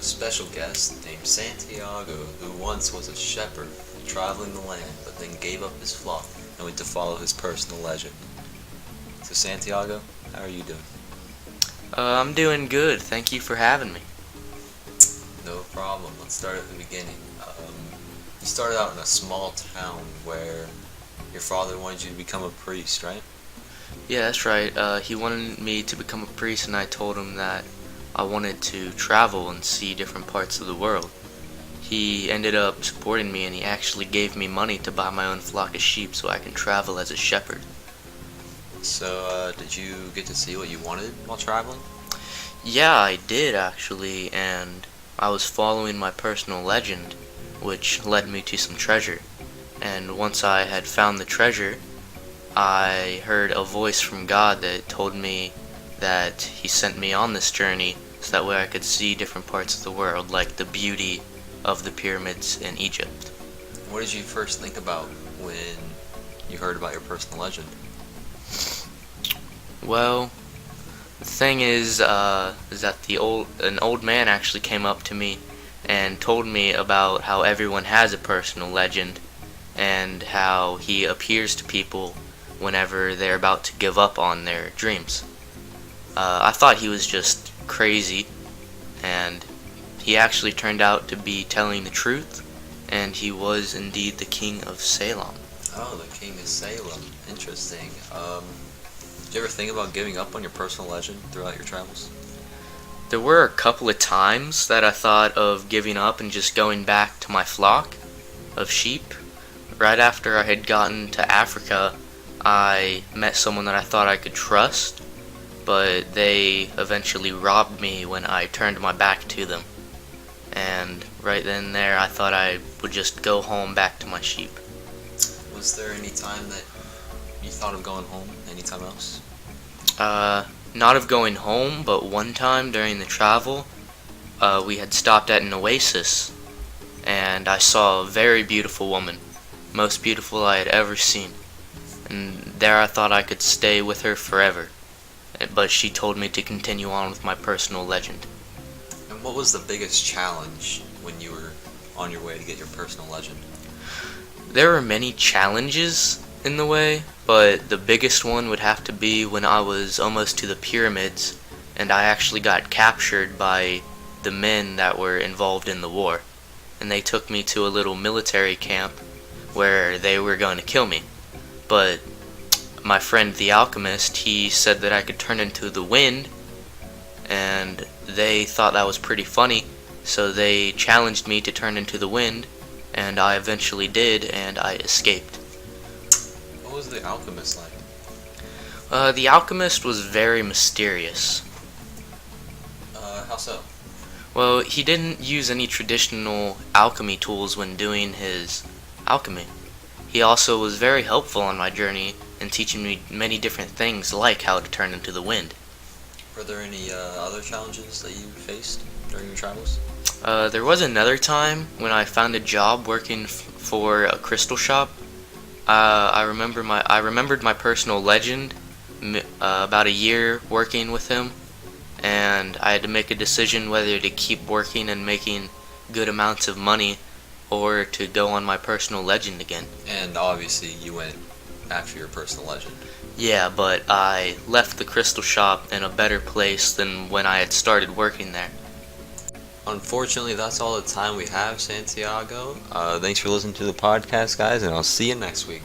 special guest named Santiago, who once was a shepherd traveling the land, but then gave up his flock and went to follow his personal legend. So Santiago, how are you doing? I'm doing good. Thank you for having me. No problem. Let's start at the beginning. You started out in a small town where your father wanted you to become a priest, right? Yeah, that's right. He wanted me to become a priest, and I told him that I wanted to travel and see different parts of the world. He ended up supporting me, and he actually gave me money to buy my own flock of sheep so I can travel as a shepherd. So, did you get to see what you wanted while traveling? Yeah, I did actually, and I was following my personal legend, which led me to some treasure. And once I had found the treasure, I heard a voice from God that told me that He sent me on this journey so that way I could see different parts of the world, like the beauty of the pyramids in Egypt. What did you first think about when you heard about your personal legend? Well, the thing is that an old man actually came up to me and told me about how everyone has a personal legend and how he appears to people whenever they're about to give up on their dreams. I thought he was just crazy, and he actually turned out to be telling the truth, and he was indeed the king of Salem. Oh, the king of Salem. Interesting. Did you ever think about giving up on your personal legend throughout your travels? There were a couple of times that I thought of giving up and just going back to my flock of sheep. Right after I had gotten to Africa, I met someone that I thought I could trust, but they eventually robbed me when I turned my back to them. And right then and there, I thought I would just go home back to my sheep. Was there any time that you thought of going home? Anytime else? Not of going home, but one time during the travel, we had stopped at an oasis, and I saw a very beautiful woman, most beautiful I had ever seen. And there I thought I could stay with her forever, but she told me to continue on with my personal legend. And what was the biggest challenge when you were on your way to get your personal legend? There were many challenges in the way, but the biggest one would have to be when I was almost to the pyramids and I actually got captured by the men that were involved in the war. And they took me to a little military camp where they were going to kill me. But my friend the alchemist, he said that I could turn into the wind, and they thought that was pretty funny, so they challenged me to turn into the wind, and I eventually did, and I escaped. What was the alchemist like? The alchemist was very mysterious. How so? Well, he didn't use any traditional alchemy tools when doing his alchemy. He also was very helpful on my journey in teaching me many different things, like how to turn into the wind. Were there any other challenges that you faced during your travels? There was another time when I found a job working for a crystal shop. I remembered my personal legend about a year working with him, and I had to make a decision whether to keep working and making good amounts of money or to go on my personal legend again. And obviously you went after your personal legend. Yeah, but I left the crystal shop in a better place than when I had started working there. Unfortunately, that's all the time we have, Santiago. Thanks for listening to the podcast, guys, and I'll see you next week.